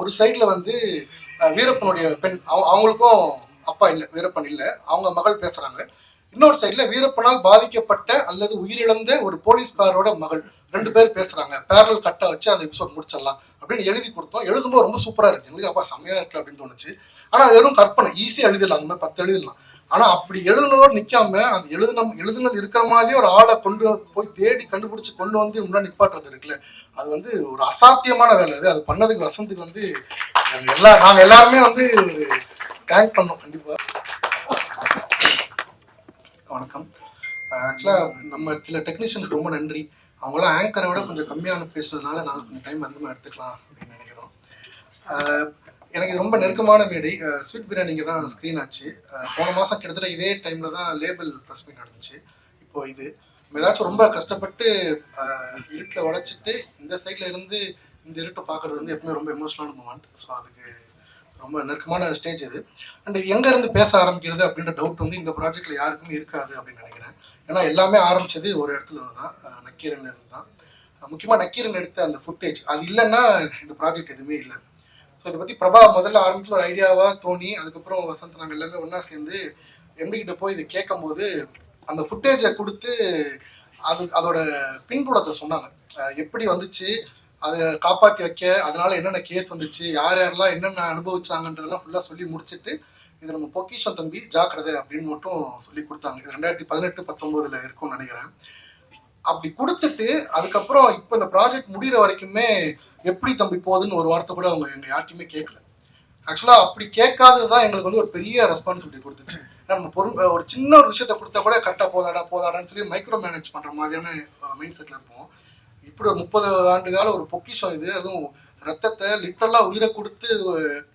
ஒரு சைடில் வந்து வீரப்பனுடைய பெண் அவங்களுக்கும் அப்பா இல்லை, வீரப்பன் இல்லை, அவங்க மகள் பேசுறாங்க. இன்னொரு சைடில் வீரப்பனால் பாதிக்கப்பட்ட அல்லது உயிரிழந்த ஒரு போலீஸ்காரோட மகள் 2 பேர் பேசுறாங்க. பேரல் கட்டை வச்சு அந்த எபிசோட் முடிச்சிடலாம் அப்படின்னு எழுதி கொடுத்தோம். எழுதும்போது ரொம்ப சூப்பரா இருக்கு, எங்களுக்கு அப்பா செம்மையா இருக்கு அப்படின்னு தோணுச்சு. ஆனா வெறும் கற்பனை, ஈஸியா எழுதிடலாம், அந்த மாதிரி 10 எழுதிடலாம். ஆனா அப்படி எழுதுனதோடு நிக்காம அந்த எழுதுனது இருக்கிற மாதிரியே ஒரு ஆளை கொண்டு போய் தேடி கண்டுபிடிச்சு கொண்டு வந்து முன்னாடி நிப்பாட்டுறது இருக்குல்ல, அது வந்து ஒரு அசாத்தியமான வேலை. அது பண்ணதுக்கு வசந்துக்கு வந்து நாங்க எல்லாருமே வந்து தேங்க் பண்ணோம் கண்டிப்பா. வணக்கம். ஆக்சுவலா நம்ம சில டெக்னீஷியன்ஸ்க்கு ரொம்ப நன்றி. அவங்களாம் ஆங்கரை விட கொஞ்சம் கம்மியான பேசுறதுனால நாங்கள் கொஞ்சம் டைம் அதிகமாக எடுத்துக்கலாம் அப்படின்னு நினைக்கிறோம். எனக்கு ரொம்ப நெருக்கமான மேடை ஸ்வீட் பிரியாணிங்க தான் ஸ்க்ரீன் ஆச்சு. போன மாதம் கிட்டத்தட்ட இதே டைமில் தான் லேபிள் ப்ரெஸ் மீட் நடந்துச்சு. இப்போ இது ஏதாச்சும் ரொம்ப கஷ்டப்பட்டு இருட்டில் உழைச்சிட்டு இந்த சைடில் இருந்து இந்த இருட்டை பார்க்குறது வந்து எப்பவுமே ரொம்ப எமோஷனலான மூமெண்ட். ஸோ அதுக்கு ரொம்ப நெருக்கமான ஸ்டேஜ் இது. அண்ட் எங்கேருந்து பேச ஆரம்பிக்கிறது அப்படின்ற டவுட் வந்து இந்த ப்ராஜெக்டில் யாருக்குமே இருக்காது அப்படின்னு நினைக்கிறேன். ஏன்னா எல்லாமே ஆரம்பித்தது ஒரு இடத்துல தான், நக்கீரன் தான். முக்கியமாக நக்கீரன் எடுத்த அந்த ஃபுட்டேஜ் அது இல்லைன்னா இந்த ப்ராஜெக்ட் எதுவுமே இல்லை. ஸோ இதை பற்றி பிரபா முதல்ல ஆரம்பத்தில் ஒரு ஐடியாவாக தோணி, அதுக்கப்புறம் வசந்த் நாங்கள் எல்லாமே ஒன்றா சேர்ந்து எம்டிகிட்ட போய் இதை கேட்கும் போது அந்த ஃபுட்டேஜை கொடுத்து அதோட பின்புலத்தை சொன்னாங்க. எப்படி வந்துச்சு, அதை காப்பாற்றி வைக்க அதனால என்னென்ன கேஸ் வந்துச்சு, யார் யாரெல்லாம் என்னென்ன அனுபவிச்சாங்கன்றதெல்லாம் ஃபுல்லாக சொல்லி முடிச்சுட்டு இது நம்ம பொக்கிஷம் தம்பி ஜாக்கிரதை அப்படின்னு மட்டும் சொல்லி கொடுத்தாங்க. இது 2018-19 இருக்கும்னு நினைக்கிறேன். அப்படி கொடுத்துட்டு அதுக்கப்புறம் இப்போ இந்த ப்ராஜெக்ட் முடிகிற வரைக்குமே எப்படி தம்பி போகுதுன்னு ஒரு வார்த்தை கூட அவங்க எங்கள் யார்ட்டையுமே கேட்கல. ஆக்சுவலாக அப்படி கேட்காதது தான் எங்களுக்கு வந்து ஒரு பெரிய ரெஸ்பான்சிபிலிட்டி கொடுத்துச்சு. நம்ம ஒரு சின்ன ஒரு விஷயத்த கொடுத்தா கூட கரெக்டாக போதாடான்னு சொல்லி மைக்ரோ மேனேஜ் பண்ணுற மாதிரியான மைண்ட் செட்டில் இருப்போம். இப்படி ஒரு 30 ஆண்டு கால ஒரு பொக்கிஷம் இது, அதுவும் ரத்தத்தை லிட்டரலாக உயிரை கொடுத்து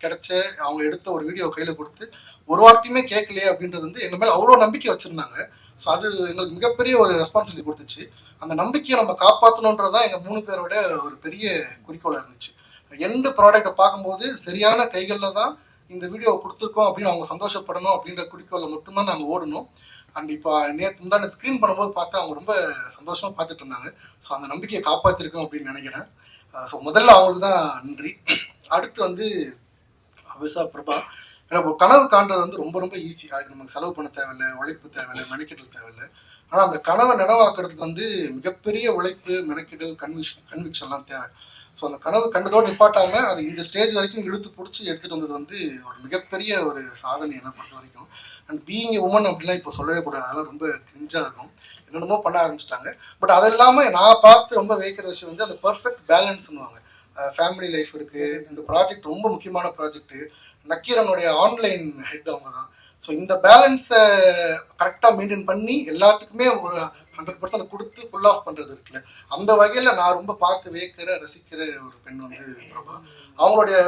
கிடைச்ச அவங்க எடுத்த ஒரு வீடியோ கையில் கொடுத்து ஒரு வார்த்தையுமே கேட்கலையே அப்படின்றது வந்து எங்கள் மேலே அவ்வளோ நம்பிக்கை வச்சுருந்தாங்க. ஸோ அது எங்களுக்கு மிகப்பெரிய ஒரு ரெஸ்பான்சிபிலிட்டி கொடுத்துச்சு. அந்த நம்பிக்கையை நம்ம காப்பாற்றணுன்றதான் எங்கள் 3 பேரோட ஒரு பெரிய குறிக்கோளாக இருந்துச்சு. எந்த ப்ராடக்டை பார்க்கும்போது சரியான கைகளில் தான் இந்த வீடியோவை கொடுத்துருக்கோம் அப்படின்னு அவங்க சந்தோஷப்படணும் அப்படின்ற குறிக்கோளை மட்டும்தான் நாங்கள் ஓடணும். அண்ட் இப்போ முந்தான ஸ்க்ரீன் பண்ணும்போது பார்த்தா அவங்க ரொம்ப சந்தோஷமாக பார்த்துட்டு இருந்தாங்க. ஸோ அந்த நம்பிக்கையை காப்பாற்றிருக்கோம் அப்படின்னு நினைக்கிறேன். ஸோ முதல்ல அவங்களுக்கு தான் நன்றி. அடுத்து வந்து அபிஷா பிரபா. ஏன்னா இப்போ கனவு காண்றது வந்து ரொம்ப ரொம்ப ஈஸி. அதுக்கு நமக்கு செலவு பண்ண தேவையில்லை, உழைப்பு தேவையில்லை, மெனக்கெடல் தேவையில்லை. ஆனால் அந்த கனவை நினைவாக்குறதுக்கு வந்து மிகப்பெரிய உழைப்பு, மெனக்கெடல், கன்விக்ஷன்லாம் தேவை. ஸோ அந்த கனவு கண்டதோடு நிப்பாட்டாமல் அது இந்த ஸ்டேஜ் வரைக்கும் இழுத்து பிடிச்சி எடுத்துகிட்டு வந்தது வந்து ஒரு மிகப்பெரிய ஒரு சாதனை என்னை பொறுத்த வரைக்கும். அண்ட் பீயிங் எ உமன் அப்படிலாம் இப்போ சொல்லவே கூடாது, அதெல்லாம் ரொம்ப கிரிஞ்சாக இருக்கும். என்னென்னமோ பண்ண ஆரம்பிச்சிட்டாங்க. பட் அது இல்லாமல் நான் பார்த்து ரொம்ப வைக்கிற விஷயம் வந்து அந்த பர்ஃபெக்ட் பேலன்ஸ்னுவாங்க. ஃபேமிலி லைஃப் இருக்குது. இந்த ப்ராஜெக்ட் ரொம்ப முக்கியமான ப்ராஜெக்ட்டு. நக்கீரனுடைய ஆன்லைன் ஹெட் அவங்க தான். ஸோ இந்த பேலன்ஸை கரெக்டாக மெயின்டைன் பண்ணி எல்லாத்துக்குமே ஒரு 100% கொடுத்து ஃபுல் ஆஃப் பண்ணுறது இருக்குல்ல, அந்த வகையில் நான் ரொம்ப பார்த்து ரசிக்கிற ஒரு பெண் வந்து பிரபா. அவங்களுடைய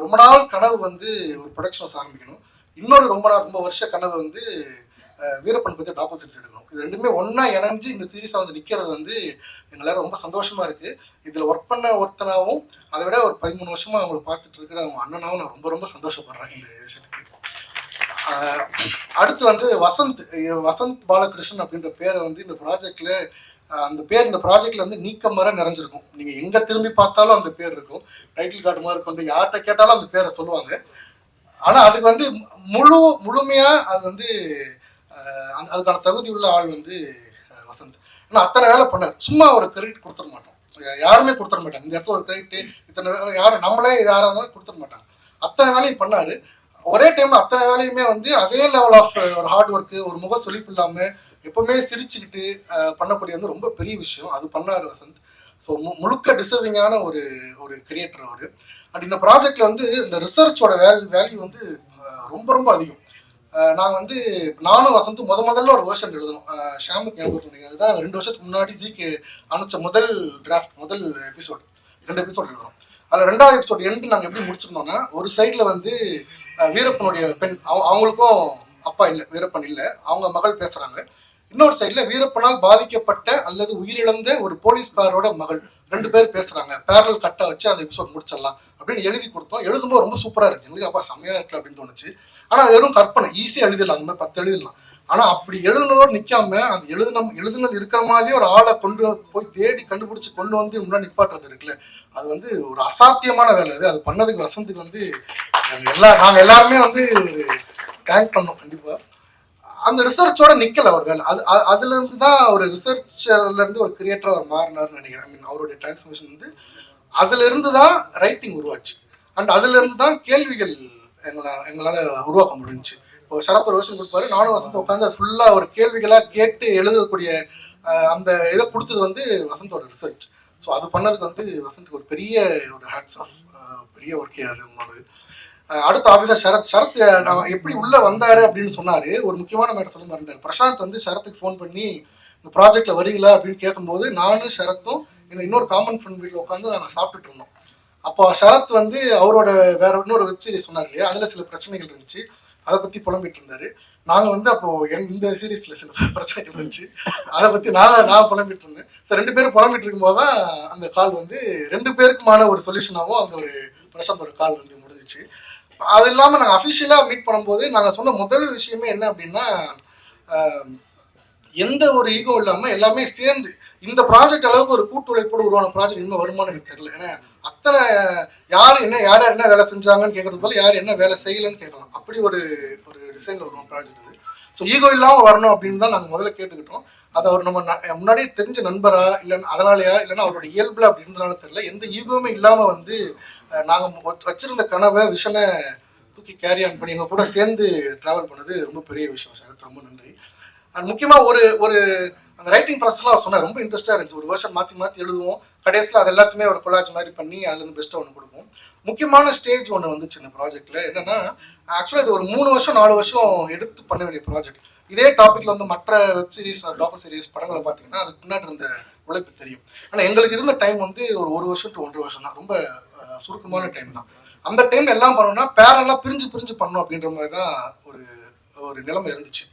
ரொம்ப நாள் கனவு வந்து ஒரு ப்ரொடக்ஷன்ஸ் ஆரம்பிக்கணும். இன்னொரு ரொம்ப வருஷ கனவு வந்து வீரப்பன் பற்றி டாப்போசிட்ஸ் எடுக்கணும். இது ரெண்டுமே ஒன்றா இணைஞ்சு இந்த சீரீஸாக வந்து நிற்கிறது வந்து எங்களால் ரொம்ப சந்தோஷமாக இருக்குது. இதில் ஒர்க் பண்ண ஒருத்தனாகவும் அதை விட ஒரு 13 வருஷமாக அவங்களை பார்த்துட்டு இருக்கிற அவங்க அண்ணனாகவும் நான் ரொம்ப ரொம்ப சந்தோஷப்படுறேன் இந்த விஷயத்துக்கு. அடுத்து வந்து வசந்த் பாலகிருஷ்ணன் அப்படின்ற பேரை வந்து இந்த ப்ராஜெக்டில் அந்த பேர் இந்த ப்ராஜெக்டில் வந்து நீக்கம் வர நிறைஞ்சிருக்கும். நீங்கள் எங்கே திரும்பி பார்த்தாலும் அந்த பேர் இருக்கும். டைட்டில் கார்டு மாதிரி கொண்டு யார்கிட்ட கேட்டாலும் அந்த பேரை சொல்லுவாங்க. ஆனால் அதுக்கு வந்து முழுமையாக அது வந்து அதுக்கான தகுதி உள்ள ஆள் வந்து வசந்த். ஆனால் அத்தனை வேலை பண்ணார். சும்மா ஒரு கிரெடிட் கொடுத்துட மாட்டோம், யாருமே கொடுத்துட மாட்டாங்க. இந்த இடத்துல ஒரு கிரெடிட்டு இத்தனை யாரும் நம்மளே யாராக இருந்தாலும் கொடுத்துட மாட்டாங்க. அத்தனை வேலையும் பண்ணார். ஒரே டைம்ல அத்தனை வேலையுமே வந்து அதே லெவல் ஆஃப் ஒரு ஹார்ட் ஒர்க்கு, ஒரு முக சொலிப்பு இல்லாமல் எப்பவுமே சிரிச்சுக்கிட்டு பண்ணக்கூடிய வந்து ரொம்ப பெரிய விஷயம். அது பண்ணார் வசந்த். ஸோ முழுக்க டிசர்விங்கான ஒரு கிரியேட்டர் அவர். அண்ட் இந்த ப்ராஜெக்ட்ல வந்து இந்த ரிசர்ச்சோட வேல்யூ வந்து ரொம்ப ரொம்ப அதிகம். நாங்கள் வந்து நானும் வசந்த் முதல்ல ஒரு வேர்ஷன் எழுதணும். ஷாமுக்கு ஞாபகம் அதுதான் 2 வருஷத்துக்கு முன்னாடி ஜிக்கு அனுப்பிச்ச முதல் டிராஃப்ட், முதல் எபிசோட் 2 எபிசோட் எழுதணும். அதில் 2வது எபிசோட் எண்டு நாங்கள் எப்படி முடிச்சிருந்தோம்னா, ஒரு சைடில் வந்து வீரப்பனுடைய பெண் அவங்களுக்கும் அப்பா இல்லை, வீரப்பன் இல்லை, அவங்க மகள் பேசுகிறாங்க. இன்னொரு சைடில் வீரப்பனால் பாதிக்கப்பட்ட அல்லது உயிரிழந்த ஒரு போலீஸ்காரோட மகள் 2 பேர் பேசுகிறாங்க. பேரல் கட்டை வச்சு அந்த எபிசோட் முடிச்சிடலாம் அப்படின்னு எழுதி கொடுத்தோம். எழுதும்போது ரொம்ப சூப்பராக இருக்குது, எங்களுக்கு அப்பா செம்மையாக இருக்குது அப்படின்னு தோணுச்சு. ஆனால் வெறும் கற்பனை, ஈஸியாக எழுதிடலாம், அந்த மாதிரி 10 எழுதிடலாம். ஆனால் அப்படி எழுதுனதோடு நிற்காம அந்த எழுதுனது இருக்கிற மாதிரியே ஒரு ஆளை கொண்டு போய் தேடி கண்டுபிடிச்சி கொண்டு வந்து முன்னாடி நிப்பாட்டுறது இருக்குல்ல, அது வந்து ஒரு அசாத்தியமான வேலை. அது பண்ணதுக்கு வசந்துக்கு வந்து நாங்கள் எல்லாருமே வந்து தேங்க் பண்ணோம் கண்டிப்பாக. அந்த ரிசர்ச்சோட நிக்கல அவர் வேலை. அதுல இருந்து தான் ஒரு ரிசர்ச்சர்ல இருந்து ஒரு கிரியேட்டரா அவர் மாறினார்னு நினைக்கிறேன். ஐ மீன் அவருடைய டிரான்ஸ்ஃபர்மேஷன் வந்து அதுல இருந்து தான் ரைட்டிங் உருவாச்சு. அண்ட் அதுல இருந்து தான் கேள்விகள் எங்களால உருவாக்க முடிஞ்சுச்சு. இப்போ சரத் ஒரு வருஷம் கொடுப்பாரு, நானும் வசந்த் உட்காந்து ஃபுல்லா ஒரு கேள்விகளா கேட்டு எழுதக்கூடிய அந்த இதை கொடுத்தது வந்து வசந்தோட ரிசர்ச். ஸோ அது பண்ணதுக்கு வந்து வசந்த்க்கு ஒரு பெரிய ஒரு ஹேட்ஸ் ஆஃப், பெரிய ஒர்க்கே அது உன்னோட. அடுத்த ஆபீசர் சரத் எப்படி உள்ள வந்தாரு அப்படின்னு சொன்னாரு. ஒரு முக்கியமான மேட்டர் சொல்ல மறந்தாரு. பிரசாந்த் வந்து சரத்துக்கு ஃபோன் பண்ணி இந்த ப்ராஜெக்ட்ல வரீங்களா அப்படின்னு கேட்கும்போது நானும் சரத்தும் எங்க இன்னொரு காமன் ஃப்ரெண்ட் வீட்டில் உட்காந்து நாங்கள் சாப்பிட்டுட்டு இருந்தோம். அப்போ சரத் வந்து அவரோட வேற இன்னொரு வெப் சீரிஸ் சொன்னார் இல்லையா, அதுல சில பிரச்சனைகள் இருந்துச்சு, அதை பத்தி புலம்பிட்டு இருந்தாரு. நாங்க வந்து அப்போ இந்த சீரீஸ்ல சில பிரச்சனைகள் இருந்துச்சு, அதை பத்தி நான் புலம்பிட்டு இருந்தேன். ரெண்டு பேரும் புலம்பிட்டு இருக்கும்போது தான் அந்த கால் வந்து ரெண்டு பேருக்குமான ஒரு சொல்யூஷனாகவும் அந்த ஒரு பிரசாந்தோட கால் வந்து முடிஞ்சிச்சு. அது இல்லாமல் நாங்கள் அஃபிஷியலாக மீட் பண்ணும்போது நாங்கள் சொன்ன முதல் விஷயமே என்ன அப்படின்னா, எந்த ஒரு ஈகோ இல்லாமல் எல்லாமே சேர்ந்து இந்த ப்ராஜெக்ட் அளவுக்கு ஒரு கூட்டு உழைப்போடு உருவான ப்ராஜெக்ட் இன்னும் வருமானு எனக்கு தெரியல. ஏன்னா அத்தனை யார் யார் என்ன வேலை செஞ்சாங்கன்னு கேட்கறது போல யார் என்ன வேலை செய்யலன்னு கேட்கலாம். அப்படி ஒரு ஒரு டிசைனில் வருவோம் ப்ராஜெக்ட் இது. ஸோ ஈகோ இல்லாமல் வரணும் அப்படின்னு தான் நாங்கள் முதல்ல கேட்டுக்கிட்டோம். அதை அவர் நம்ம முன்னாடியே தெரிஞ்ச நண்பரா இல்லைன்னா அதனாலயா இல்லைன்னா அவரோட இயல்புல அப்படின்றதுனால தெரியல, எந்த ஈகோவுமே இல்லாமல் வந்து நாங்கள் வச்சிருந்த கனவை விஷனை தூக்கி கேரி ஆன் பண்ணி எங்கள் கூட சேர்ந்து ட்ராவல் பண்ணது ரொம்ப பெரிய விஷயம் சார். ரொம்ப நன்றி. அண்ட் முக்கியமாக ஒரு ஒரு அந்த ரைட்டிங் ப்ராசஸ்லாம் அவர் சொன்னார், ரொம்ப இன்ட்ரெஸ்ட்டாக இருந்துச்சு. ஒரு வருஷம் மாற்றி மாற்றி எழுதுவோம், கடைசியில் அது எல்லாத்தையுமே ஒரு கொலாஜ் மாதிரி பண்ணி அதுலேருந்து பெஸ்ட்டாக ஒன்று கொடுப்போம். முக்கியமான ஸ்டேஜ் ஒன்று வந்துச்சு இந்த ப்ராஜெக்டில். என்னென்னா ஆக்சுவலாக இது ஒரு 3 வருஷம் 4 வருஷம் எடுத்து பண்ண வேண்டிய ப்ராஜெக்ட். இதே டாப்பிக்கில் வந்து மற்ற வெப் சீரிஸ் டாக்கு சீரிஸ் படங்களை பார்த்தீங்கன்னா அதுக்கு பின்னாடி இருந்த உழைப்பு தெரியும். ஆனால் எங்களுக்கு இருந்த டைம் வந்து ஒரு வருஷம் டு 1.5 வருஷம் தான், ரொம்ப சுருக்கமான டைம் தான். அந்த டைம் எல்லாம் பண்ணோம்னா பேரெல்லாம் பிரிஞ்சு பண்ணணும் அப்படின்ற மாதிரி தான் ஒரு ஒரு நிலைமை இருந்துச்சு.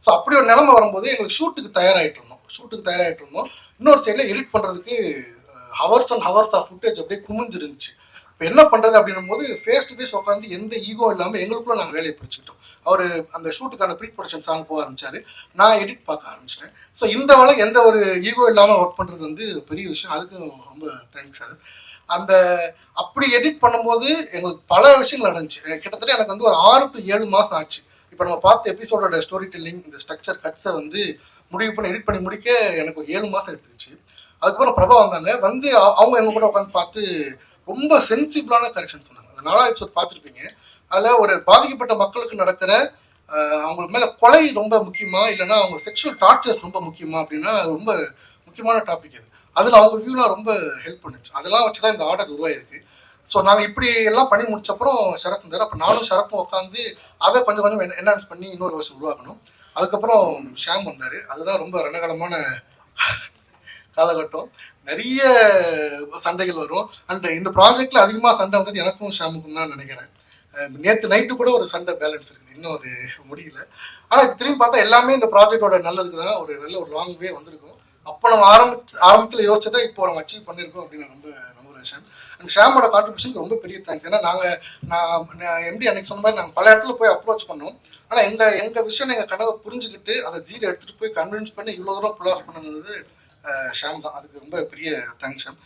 ஸோ அப்படி ஒரு நிலைமை வரும்போது எங்களுக்கு ஷூட்டுக்கு தயாராகிட்டு இருந்தோம். இன்னொரு சைடில் எடிட் பண்ணுறதுக்கு hours and hours of footage அப்படியே குமிஞ்சிருந்துச்சு. இப்போ என்ன பண்ணுறது அப்படின்னும் போது ஃபேஸ் டு ஃபேஸ் உட்காந்து எந்த ஈகோ இல்லாமல் எங்களுக்குள்ள நாங்கள் வேலையை பிடிச்சிக்கிட்டோம். அவர் அந்த ஷூட்டுக்கான ப்ரீ ப்ரொடக்ஷன் சாங் போக ஆரம்பிச்சாரு, நான் எடிட் பார்க்க ஆரம்பிச்சிட்டேன். ஸோ இந்த வேலை எந்த ஒரு ஈகோ இல்லாமல் ஒர்க் பண்ணுறது வந்து பெரிய விஷயம். அதுக்கு ரொம்ப தேங்க்ஸ் சார். அந்த அப்படி எடிட் பண்ணும்போது எங்களுக்கு பல விஷயங்கள் நடந்துச்சு. கிட்டத்தட்ட எனக்கு வந்து ஒரு 6 to 7 மாதம் ஆச்சு. இப்போ நம்ம பார்த்த எபிசோடோட ஸ்டோரி டெல்லிங், இந்த ஸ்ட்ரக்சர் கட்ஸை வந்து முடிவு பண்ணி எடிட் பண்ணி முடிக்க எனக்கு ஒரு 7 மாதம் எடுத்துருச்சு. அதுக்கப்புறம் பிரபா வந்தாங்க, வந்து அவங்க எங்க கூட உட்காந்து பார்த்து ரொம்ப சென்சிபிளான கரெக்ஷன் சொன்னாங்க. அந்த 4வது எபிசோட் பார்த்துருப்பீங்க. அதில் ஒரு பாதிக்கப்பட்ட மக்களுக்கு நடக்கிற அவங்களுக்கு மேலே கொலை ரொம்ப முக்கியமா இல்லைன்னா அவங்க செக்ஷுவல் டார்ச்சர்ஸ் ரொம்ப முக்கியமா அப்படின்னா அது ரொம்ப முக்கியமான டாபிக். அதில் அவங்க வியூலாம் ரொம்ப ஹெல்ப் பண்ணுச்சு. அதெல்லாம் வச்சு தான் இந்த ஆர்டர் உருவாயிருக்கு. ஸோ நாங்கள் இப்படி எல்லாம் பண்ணி முடிச்சப்பறம் சரத் இருந்தார். அப்போ நானும் சரத்தும் உட்காந்து அதை கொஞ்சம் என்ஹான்ஸ் பண்ணி இன்னொரு வருஷம் உருவாக்கணும். அதுக்கப்புறம் ஷாம் வந்தார். அதுதான் ரொம்ப ரணகலமான காலகட்டம். நிறைய சண்டைகள் வரும். அண்ட் இந்த ப்ராஜெக்டில் அதிகமாக சண்டை வந்தது எனக்கும் ஷாமுக்கும் தான் நினைக்கிறேன். நேற்று நைட்டு கூட ஒரு சண்டை பேலன்ஸ் இருக்குது, இன்னும் அது முடியல. ஆனால் திரும்பி பார்த்தா எல்லாமே இந்த ப்ராஜெக்டோட நல்லதுக்கு தான். ஒரு நல்ல ஒரு லாங் வே வந்திருக்கும். அப்போ நம்ம ஆரம்பத்தில் யோசிச்சதை இப்போ நம்ம அச்சீவ் பண்ணியிருக்கோம் அப்படின்னு ரொம்ப நம்புற விஷயம். அண்ட் ஷாமோட கான்ட்ரிபியூஷனுக்கு ரொம்ப பெரிய தேங்க்ஸ். ஏன்னா நான் எம்டி அன்னைக்கு சொன்ன மாதிரி நாங்கள் பல இடத்துல போய் அப்ரோச் பண்ணோம். ஆனால் எங்கள் விஷயம் எங்கள் கனவை புரிஞ்சுக்கிட்டு அதை ஜீரோ எடுத்துகிட்டு போய் கன்வின்ஸ் பண்ணி இவ்வளோ தூரம் புல் ஆஃப் பண்ணது ஷாம் தான். அதுக்கு ரொம்ப பெரிய தேங்க்ஸ் ஷாம்.